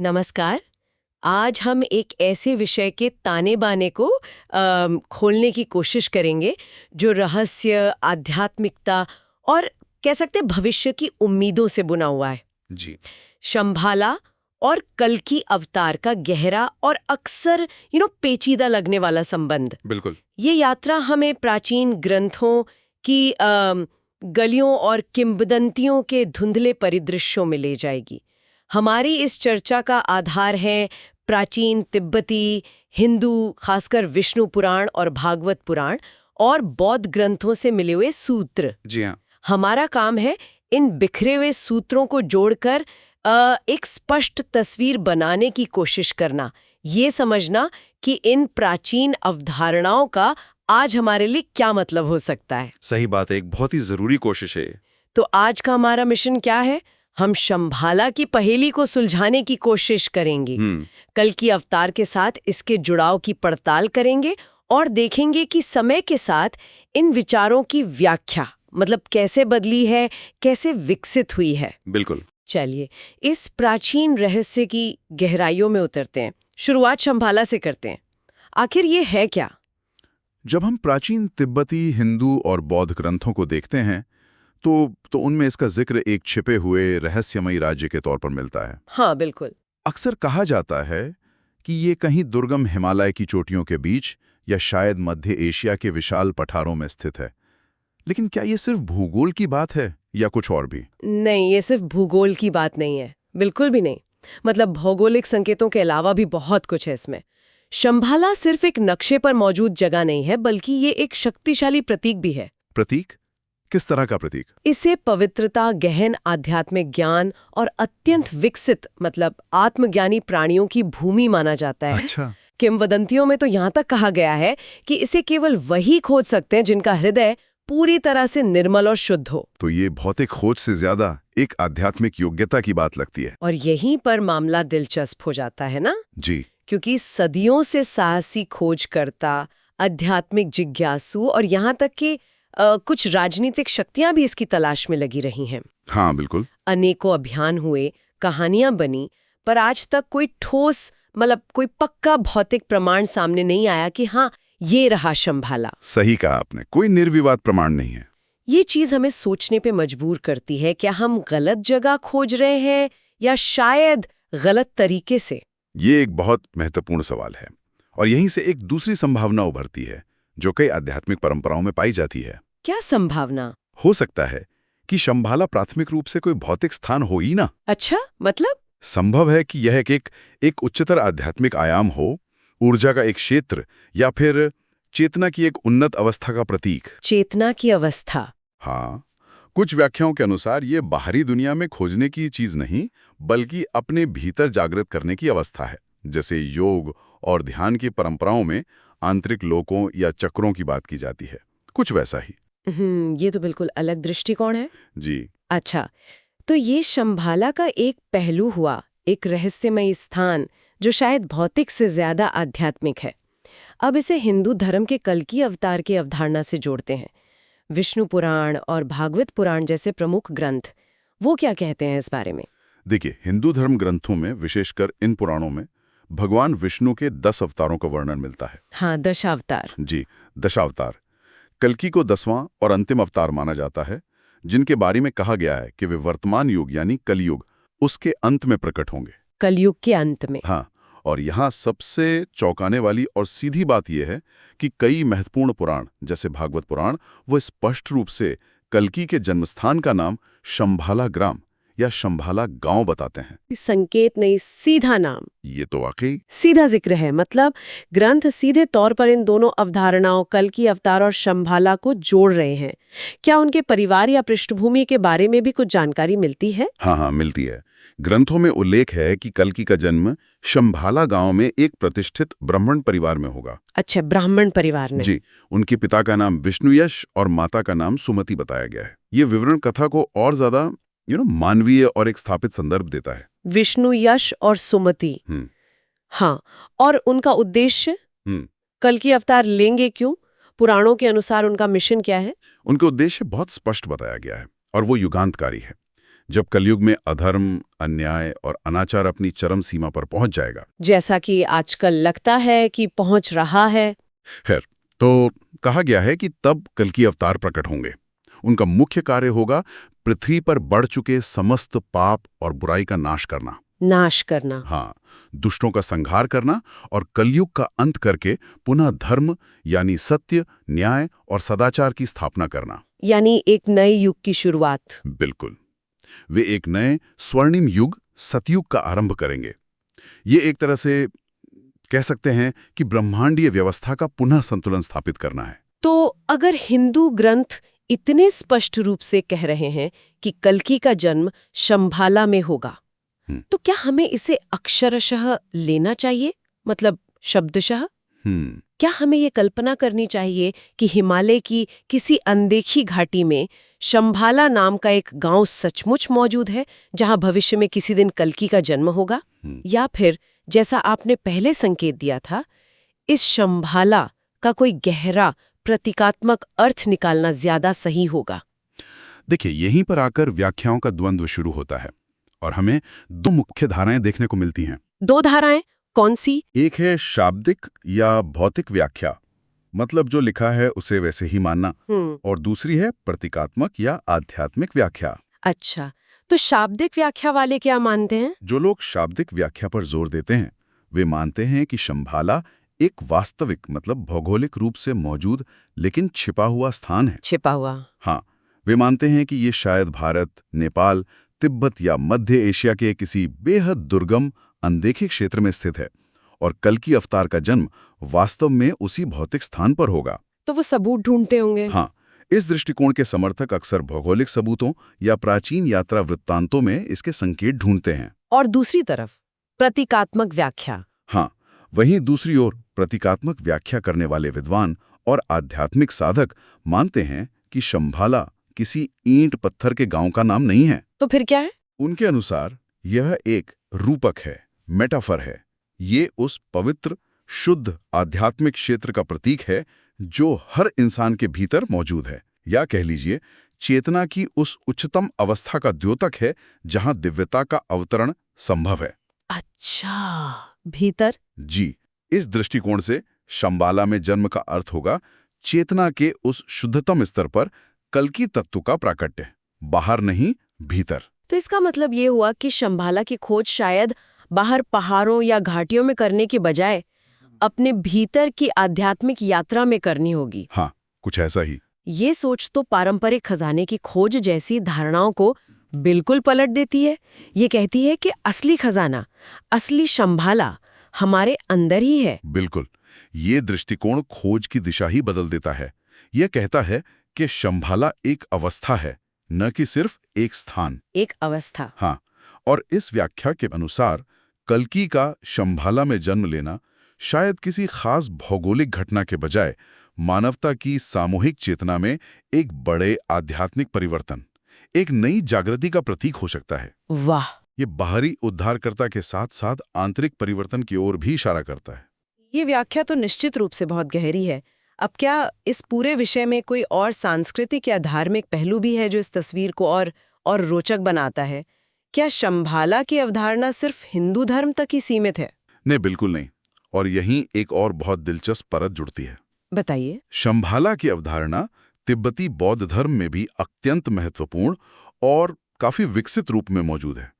नमस्कार। आज हम एक ऐसे विषय के ताने बाने को खोलने की कोशिश करेंगे जो रहस्य, आध्यात्मिकता और कह सकते हैं भविष्य की उम्मीदों से बुना हुआ है। जी। शंभाला और कल्कि अवतार का गहरा और अक्सर पेचीदा लगने वाला संबंध। बिल्कुल। ये यात्रा हमें प्राचीन ग्रंथों की गलियों और किंवदंतियों के धुंधले परिदृश्यों में ले जाएगी। हमारी इस चर्चा का आधार है प्राचीन तिब्बती, हिंदू, खासकर विष्णु पुराण और भागवत पुराण और बौद्ध ग्रंथों से मिले हुए सूत्र। जी हाँ। हमारा काम है इन बिखरे हुए सूत्रों को जोड़कर एक स्पष्ट तस्वीर बनाने की कोशिश करना, ये समझना कि इन प्राचीन अवधारणाओं का आज हमारे लिए क्या मतलब हो सकता है। सही बात है, एक बहुत ही जरूरी कोशिश है। तो आज का हमारा मिशन क्या है? हम शंभाला की पहेली को सुलझाने की कोशिश करेंगे। कल्कि अवतार के साथ इसके जुड़ाव की पड़ताल करेंगे और देखेंगे कि समय के साथ इन विचारों की व्याख्या मतलब कैसे बदली है, कैसे विकसित हुई है। बिल्कुल। चलिए इस प्राचीन रहस्य की गहराइयों में उतरते हैं। शुरुआत शंभाला से करते हैं। आखिर ये है क्या? जब हम प्राचीन तिब्बती, हिंदू और बौद्ध ग्रंथों को देखते हैं तो उनमें इसका जिक्र एक छिपे हुए रहस्यमयी राज्य के तौर पर मिलता है। हाँ बिल्कुल। अक्सर कहा जाता है कि ये कहीं दुर्गम हिमालय की चोटियों के बीच या शायद मध्य एशिया के विशाल पठारों में स्थित है। लेकिन क्या ये सिर्फ भूगोल की बात है या कुछ और भी? नहीं, ये सिर्फ भूगोल की बात नहीं है, बिल्कुल भी नहीं। मतलब भौगोलिक संकेतों के अलावा भी बहुत कुछ है इसमें। शंभाला सिर्फ एक नक्शे पर मौजूद जगह नहीं है, बल्कि ये एक शक्तिशाली प्रतीक भी है। प्रतीक? किस तरह का प्रतीक? इसे पवित्रता, गहन आध्यात्मिक ज्ञान और अत्यंत विकसित मतलब आत्मज्ञानी प्राणियों की भूमि माना जाता है। अच्छा। किंवदंतियों में तो यहाँ तक कहा गया है कि इसे केवल वही खोज सकते हैं जिनका हृदय पूरी तरह से निर्मल और शुद्ध हो। तो ये भौतिक खोज से ज्यादा एक आध्यात्मिक योग्यता की बात लगती है। और यहीं पर मामला दिलचस्प हो जाता है ना? जी। क्योंकि सदियों से साहसी खोजकर्ता, आध्यात्मिक जिज्ञासु और यहाँ तक कि कुछ राजनीतिक शक्तियां भी इसकी तलाश में लगी रही हैं। हाँ बिल्कुल। अनेकों अभियान हुए, कहानियां बनी, पर आज तक कोई ठोस मतलब कोई पक्का भौतिक प्रमाण सामने नहीं आया कि हाँ ये रहा शंभाला। सही कहा आपने, कोई निर्विवाद प्रमाण नहीं है। ये चीज हमें सोचने पे मजबूर करती है, क्या हम गलत जगह खोज रहे हैं या शायद गलत तरीके से? ये एक बहुत महत्वपूर्ण सवाल है और यहीं से एक दूसरी संभावना उभरती है जो कई आध्यात्मिक परंपराओं में पाई जाती है। क्या संभावना? हो सकता है कि शंभाला प्राथमिक रूप से कोई भौतिक स्थान हो ही ना। अच्छा, मतलब? संभव है कि यह एक उच्चतर आध्यात्मिक आयाम हो, ऊर्जा का एक क्षेत्र या फिर चेतना की एक उन्नत अवस्था का प्रतीक। चेतना की अवस्था? हाँ, कुछ व्याख्याओं के अनुसार ये बाहरी दुनिया में खोजने की चीज नहीं बल्कि अपने भीतर जागृत करने की अवस्था है। जैसे योग और ध्यान की परंपराओं में आंतरिक लोकों या चक्रों की बात की जाती है, कुछ वैसा ही। ये तो बिल्कुल अलग दृष्टिकोण है। जी। अच्छा, तो ये शंभाला का एक पहलू हुआ, एक रहस्यमयी स्थान जो शायद भौतिक से ज्यादा आध्यात्मिक है। अब इसे हिंदू धर्म के कल्कि अवतार की अवधारणा से जोड़ते हैं। विष्णु पुराण और भागवत पुराण जैसे प्रमुख ग्रंथ, वो क्या कहते हैं इस बारे में? देखिए, हिंदू धर्म ग्रंथों में, विशेषकर इन पुराणों में, भगवान विष्णु के 10 अवतारों का वर्णन मिलता है। हाँ, दशावतार। जी, दशावतार। कल्कि को 10वां और अंतिम अवतार माना जाता है, जिनके बारे में कहा गया है कि वे वर्तमान युग यानी कलयुग उसके अंत में प्रकट होंगे। कलयुग के अंत में? हाँ, और यहाँ सबसे चौंकाने वाली और सीधी बात यह है कि कई महत्वपूर्ण पुराण जैसे भागवत पुराण वो स्पष्ट रूप से कल्कि के जन्मस्थान का नाम शंभाला ग्राम या शंभाला गांव बताते हैं। संकेत नहीं, सीधा नाम। ये तो वाकई सीधा जिक्र है। मतलब ग्रंथ सीधे तौर पर इन दोनों अवधारणाओं कल्कि अवतार और शंभाला को जोड़ रहे हैं। क्या उनके परिवार या पृष्ठभूमि के बारे में भी कुछ जानकारी मिलती है? हाँ, मिलती है। ग्रंथों में उल्लेख है कि कल्कि का जन्म शंभाला गांव में एक प्रतिष्ठित ब्राह्मण परिवार में होगा। अच्छा, ब्राह्मण परिवार में? जी, उनके पिता का नाम विष्णुयश और माता का नाम सुमति बताया गया है। ये विवरण कथा को और ज्यादा मानवीय और एक स्थापित संदर्भ देता है। विष्णु, यश और सुमति। हाँ, और उनका उद्देश्य? कल्कि अवतार लेंगे क्यों? पुराणों के अनुसार उनका मिशन क्या है? उनका उद्देश्य बहुत स्पष्ट बताया गया है और वो युगांतकारी है। जब कलयुग में अधर्म, अन्याय और अनाचार अपनी चरम सीमा पर पहुंच जाएगा। जैसा कि आजकल लगता है कि पहुंच रहा है। खैर, तो कहा गया है कि तब कल्कि अवतार प्रकट होंगे। उनका मुख्य कार्य होगा पृथ्वी पर बढ़ चुके समस्त पाप और बुराई का नाश करना। नाश करना। हाँ, दुष्टों का संहार करना और कलयुग का अंत करके पुनः धर्म यानी सत्य, न्याय और सदाचार की स्थापना करना। यानी एक नए युग की शुरुआत। बिल्कुल, वे एक नए स्वर्णिम युग सतयुग का आरंभ करेंगे। ये एक तरह से कह सकते हैं कि ब्रह्मांडीय व्यवस्था का पुनः संतुलन स्थापित करना है। तो अगर हिंदू ग्रंथ इतने स्पष्ट रूप से कह रहे हैं कि कल्कि का जन्म शंभाला में होगा, तो क्या हमें इसे अक्षरशः लेना चाहिए, मतलब शब्दशः? क्या हमें ये कल्पना करनी चाहिए कि हिमालय की किसी अनदेखी घाटी में शंभाला नाम का एक गांव सचमुच मौजूद है, जहां भविष्य में किसी दिन कल्कि का जन्म होगा? या फिर जैसा आपने पहले संकेत दिया था, इस शंभाला का कोई गहरा प्रतीकात्मक अर्थ निकालना ज्यादा सही होगा? देखिए, यहीं पर आकर व्याख्याओं का द्वंद्व शुरू होता है और हमें दो मुख्य धाराएं देखने को मिलती हैं। दो धाराएं कौन सी? एक है शाब्दिक या भौतिक व्याख्या, मतलब जो लिखा है उसे वैसे ही मानना, और दूसरी है प्रतीकात्मक या आध्यात्मिक व्याख्या। अच्छा, तो शाब्दिक व्याख्या वाले क्या मानते हैं? जो लोग शाब्दिक व्याख्या पर जोर देते हैं वे मानते हैं कि शंभाला एक वास्तविक मतलब भौगोलिक रूप से मौजूद लेकिन छिपा हुआ स्थान है। छिपा हुआ। हाँ, वे मानते हैं कि ये शायद भारत, नेपाल, तिब्बत या मध्य एशिया के किसी बेहद दुर्गम अनदेखे क्षेत्र में स्थित है और कल्कि अवतार का जन्म वास्तव में उसी भौतिक स्थान पर होगा। तो वो सबूत ढूंढते होंगे। हाँ, इस दृष्टिकोण के समर्थक अक्सर भौगोलिक सबूतों या प्राचीन यात्रा वृत्तांतों में इसके संकेत ढूंढते हैं। और दूसरी तरफ प्रतीकात्मक व्याख्या। हाँ, वहीं दूसरी ओर प्रतीकात्मक व्याख्या करने वाले विद्वान और आध्यात्मिक साधक मानते हैं कि शंभाला किसी ईंट पत्थर के गांव का नाम नहीं है। तो फिर क्या है? उनके अनुसार यह एक रूपक है, मेटाफर है। ये उस पवित्र, शुद्ध आध्यात्मिक क्षेत्र का प्रतीक है जो हर इंसान के भीतर मौजूद है, या कह लीजिए चेतना की उस उच्चतम अवस्था का द्योतक है जहां दिव्यता का अवतरण संभव है। अच्छा, भीतर? जी, इस दृष्टिकोण से शंबाला में जन्म का अर्थ होगा चेतना के उस शुद्धतम स्तर पर कल्कि तत्व का प्राकट्य, बाहर नहीं भीतर। तो इसका मतलब ये हुआ कि शंभाला की खोज शायद बाहर पहाड़ों या घाटियों में करने के बजाय अपने भीतर की आध्यात्मिक यात्रा में करनी होगी। हाँ, कुछ ऐसा ही। ये सोच तो पारंपरिक खजाने की खोज जैसी धारणाओं को बिल्कुल पलट देती है। ये कहती है कि असली खजाना, असली शंभाला हमारे अंदर ही है। बिल्कुल, ये दृष्टिकोण खोज की दिशा ही बदल देता है। यह कहता है कि शंभाला एक अवस्था है, न कि सिर्फ एक स्थान। एक अवस्था। हाँ, और इस व्याख्या के अनुसार कल्कि का शंभाला में जन्म लेना शायद किसी खास भौगोलिक घटना के बजाय मानवता की सामूहिक चेतना में एक बड़े आध्यात्मिक परिवर्तन, एक नई जागृति का प्रतीक हो सकता है। वाह! ये बाहरी उद्धारकर्ता के साथ साथ आंतरिक परिवर्तन की ओर भी इशारा करता है। ये व्याख्या तो निश्चित रूप से बहुत गहरी है। अब क्या इस पूरे विषय में कोई और सांस्कृतिक या धार्मिक पहलू भी है जो इस तस्वीर को और रोचक बनाता है? क्या शंभाला की अवधारणा सिर्फ हिंदू धर्म तक ही सीमित है? नहीं, बिल्कुल नहीं। और यहीं एक और बहुत दिलचस्प परत जुड़ती है। बताइए। शंभाला की अवधारणा तिब्बती बौद्ध धर्म में भी अत्यंत महत्वपूर्ण और काफी विकसित रूप में मौजूद है।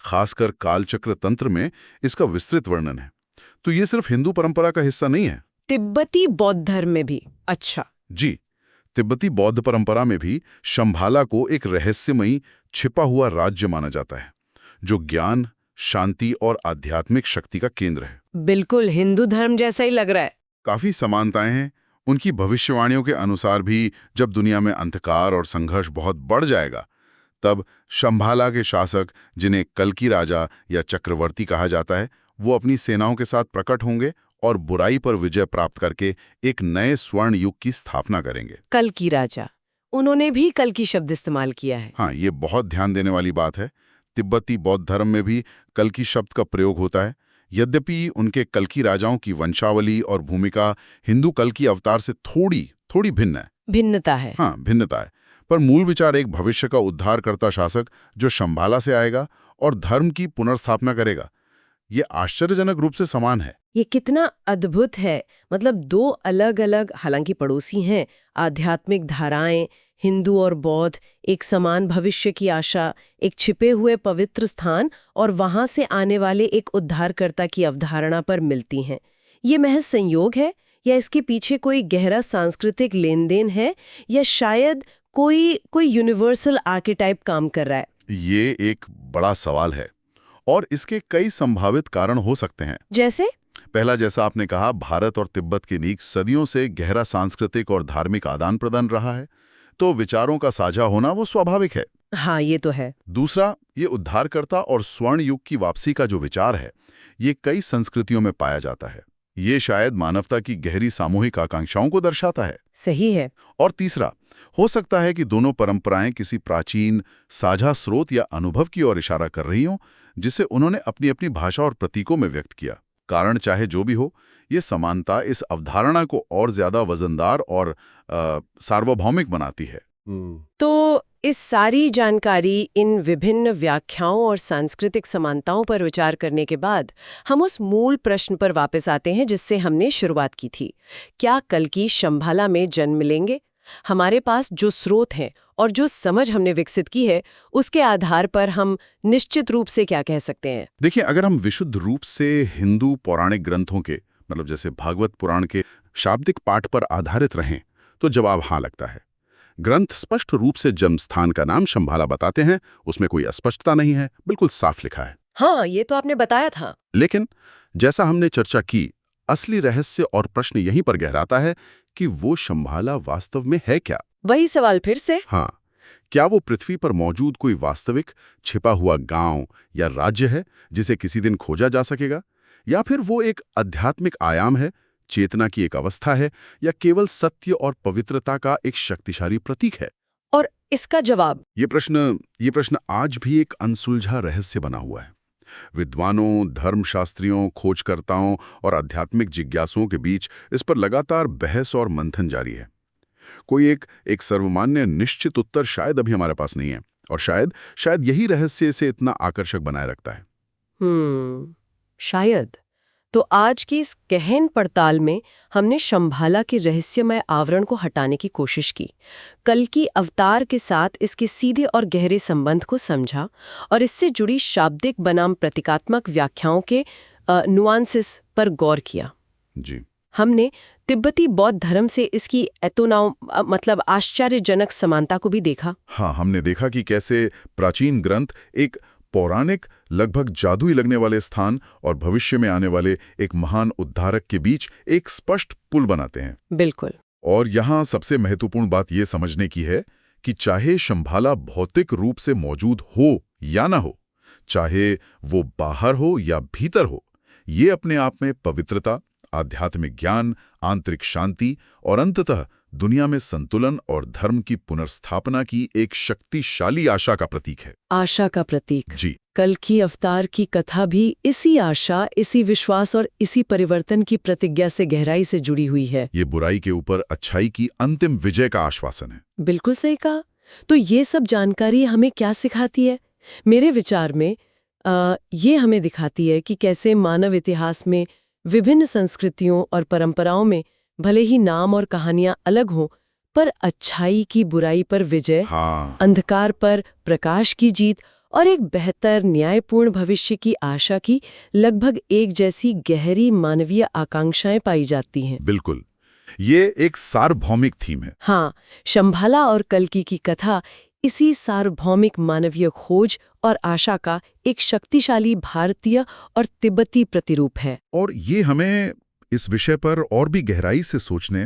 खासकर कालचक्र तंत्र में इसका विस्तृत वर्णन है। तो ये सिर्फ हिंदू परंपरा का हिस्सा नहीं है। तिब्बती बौद्ध धर्म में भी? अच्छा जी, तिब्बती बौद्ध परंपरा में भी शंभाला को एक रहस्यमयी छिपा हुआ राज्य माना जाता है जो ज्ञान, शांति और आध्यात्मिक शक्ति का केंद्र है। बिल्कुल हिंदू धर्म जैसा ही लग रहा है। काफी समानताएं हैं। उनकी भविष्यवाणियों के अनुसार भी जब दुनिया में अंधकार और संघर्ष बहुत बढ़ जाएगा, तब शंभाला के शासक, जिन्हें कल्कि राजा या चक्रवर्ती कहा जाता है, वो अपनी सेनाओं के साथ प्रकट होंगे और बुराई पर विजय प्राप्त करके एक नए स्वर्ण युग की स्थापना करेंगे। कल्कि राजा, उन्होंने भी कल्कि शब्द इस्तेमाल किया है। हाँ, ये बहुत ध्यान देने वाली बात है। तिब्बती बौद्ध धर्म में भी कल्कि शब्द का प्रयोग होता है। यद्यपि उनके कल्कि राजाओं की वंशावली और भूमिका हिंदू कल्कि अवतार से थोड़ी भिन्न है। भिन्नता है। हाँ, भिन्नता है। पर मूल विचार एक भविष्य का उद्धारकर्ता शासक जो शंभाला से आएगा और धर्म की पुनर्स्थापना करेगा, ये आश्चर्यजनक रूप से समान है। ये कितना अद्भुत है। मतलब दो अलग अलग, हालांकि पड़ोसी हैं, आध्यात्मिक धाराएं, हिंदू और बौद्ध, एक समान भविष्य की आशा, एक छिपे हुए पवित्र स्थान और वहां से आने वाले एक उद्धारकर्ता की अवधारणा पर मिलती हैं। ये महज संयोग है या इसके पीछे कोई गहरा सांस्कृतिक लेन देन है, या शायद कोई यूनिवर्सल आर्केटाइप काम कर रहा है? ये एक बड़ा सवाल है और इसके कई संभावित कारण हो सकते हैं। जैसे पहला, जैसा आपने कहा, भारत और तिब्बत के बीच सदियों से गहरा सांस्कृतिक और धार्मिक आदान प्रदान रहा है, तो विचारों का साझा होना वो स्वाभाविक है। हाँ, ये तो है। दूसरा, ये उद्धारकर्ता और स्वर्ण युग की वापसी का जो विचार है, ये कई संस्कृतियों में पाया जाता है। ये शायद मानवता की गहरी सामूहिक आकांक्षाओं को दर्शाता है। सही है। और तीसरा, हो सकता है कि दोनों परंपराएं किसी प्राचीन साझा स्रोत या अनुभव की ओर इशारा कर रही हों, जिसे उन्होंने अपनी अपनी भाषा और प्रतीकों में व्यक्त किया। कारण चाहे जो भी हो, ये समानता इस अवधारणा को और ज्यादा वजनदार और सार्वभौमिक बनाती है। तो इस सारी जानकारी, इन विभिन्न व्याख्याओं और सांस्कृतिक समानताओं पर विचार करने के बाद हम उस मूल प्रश्न पर वापस आते हैं जिससे हमने शुरुआत की थी। क्या कल्कि शंभाला में जन्म लेंगे? हमारे पास जो स्रोत हैं और जो समझ हमने विकसित की है, उसके आधार पर हम निश्चित रूप से क्या कह सकते हैं? देखिए, अगर हम विशुद्ध रूप से हिंदू पौराणिक ग्रंथों के, मतलब जैसे भागवत पुराण के शाब्दिक पाठ पर आधारित रहें, तो जवाब हाँ लगता है। ग्रंथ स्पष्ट रूप से जन्म स्थान का नाम शंभाला बताते हैं, उसमें कोई अस्पष्टता नहीं है, बिल्कुल साफ लिखा है। हाँ, ये तो आपने बताया था। लेकिन जैसा हमने चर्चा की, असली रहस्य और प्रश्न यहीं पर गहराता है कि वो शंभाला वास्तव में है क्या? वही सवाल फिर से। हाँ, क्या वो पृथ्वी पर मौजूद कोई वास्तविक छिपा हुआ गांव या राज्य है जिसे किसी दिन खोजा जा सकेगा, या फिर वो एक आध्यात्मिक आयाम है, चेतना की एक अवस्था है, या केवल सत्य और पवित्रता का एक शक्तिशाली प्रतीक है? और इसका जवाब? ये प्रश्न आज भी एक अनसुलझा रहस्य बना हुआ है। विद्वानों, धर्मशास्त्रियों, खोजकर्ताओं और आध्यात्मिक जिज्ञासुओं के बीच इस पर लगातार बहस और मंथन जारी है। कोई एक सर्वमान्य निश्चित उत्तर शायद अभी हमारे पास नहीं है, और शायद यही रहस्य इसे इतना आकर्षक बनाए रखता है। शायद। तो आज की इस गहन पड़ताल में हमने शंभाला के रहस्यमय आवरण को हटाने की कोशिश की, कल्कि अवतार के साथ इसके सीधे और गहरे संबंध को समझा और इससे जुड़ी शाब्दिक बनाम प्रतीकात्मक व्याख्याओं के नुआंसेस पर गौर किया। जी। हमने तिब्बती बौद्ध धर्म से इसकी मतलब आश्चर्यजनक समानता को भी देखा। हाँ, हमने देखा कि कैसे प्राचीन ग्रंथ एक पौराणिक, लगभग जादुई लगने वाले स्थान और भविष्य में आने वाले एक महान उद्धारक के बीच एक स्पष्ट पुल बनाते हैं। बिल्कुल। और यहाँ सबसे महत्वपूर्ण बात यह समझने की है कि चाहे शंभाला भौतिक रूप से मौजूद हो या ना हो, चाहे वो बाहर हो या भीतर हो, ये अपने आप में पवित्रता, आध्यात्मिक ज्ञान, आंतरिक शांति और अंततः दुनिया में संतुलन और धर्म की पुनर्स्थापना की एक शक्तिशाली आशा का प्रतीक है। आशा का प्रतीक। जी। कल्कि अवतार की कथा भी इसी आशा, इसी विश्वास और इसी परिवर्तन की प्रतिज्ञा से गहराई से जुड़ी हुई है। ये बुराई के ऊपर अच्छाई की अंतिम विजय का आश्वासन है। बिल्कुल सही कहा। तो ये सब जानकारी हमें क्या सिखाती है? मेरे विचार में ये हमें दिखाती है कि कैसे मानव इतिहास में विभिन्न संस्कृतियों और परंपराओं में भले ही नाम और कहानियां अलग हों, पर अच्छाई की बुराई पर विजय, हाँ। अंधकार पर प्रकाश की जीत और एक बेहतर न्यायपूर्ण भविष्य की आशा की लगभग एक जैसी गहरी मानवीय आकांक्षाएं पाई जाती हैं। बिल्कुल, ये एक सार्वभौमिक थीम है। हाँ, शंभाला और कल्कि की कथा इसी सार्वभौमिक मानवीय खोज और आशा का एक शक्तिशाली भारतीय और तिब्बती प्रतिरूप है। और ये हमें इस विषय पर और भी गहराई से सोचने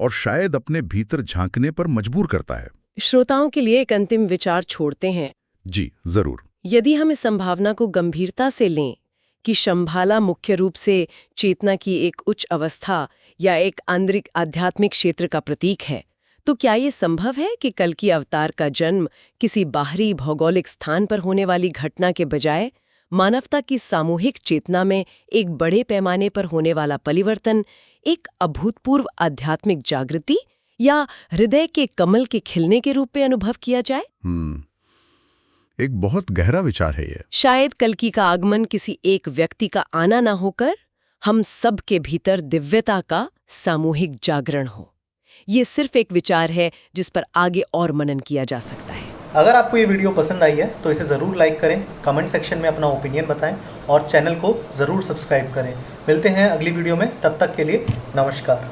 और शायद अपने भीतर झांकने पर मजबूर करता है। श्रोताओं के लिए एक अंतिम विचार छोड़ते हैं। जी, जरूर। यदि हम इस संभावना को गंभीरता से लें कि शंभाला मुख्य रूप से चेतना की एक उच्च अवस्था या एक आंतरिक आध्यात्मिक क्षेत्र का प्रतीक है, तो क्या ये संभव है कि कल्कि अवतार का जन्म किसी बाहरी भौगोलिक स्थान पर होने वाली घटना के बजाय मानवता की सामूहिक चेतना में एक बड़े पैमाने पर होने वाला परिवर्तन, एक अभूतपूर्व आध्यात्मिक जागृति या हृदय के कमल के खिलने के रूप में अनुभव किया जाए? एक बहुत गहरा विचार है ये। शायद कल्कि का आगमन किसी एक व्यक्ति का आना ना होकर हम सब के भीतर दिव्यता का सामूहिक जागरण हो। ये सिर्फ एक विचार है जिस पर आगे और मनन किया जा सकता है। अगर आपको ये वीडियो पसंद आई है तो इसे ज़रूर लाइक करें, कमेंट सेक्शन में अपना ओपिनियन बताएं और चैनल को ज़रूर सब्सक्राइब करें। मिलते हैं अगली वीडियो में, तब तक के लिए नमस्कार।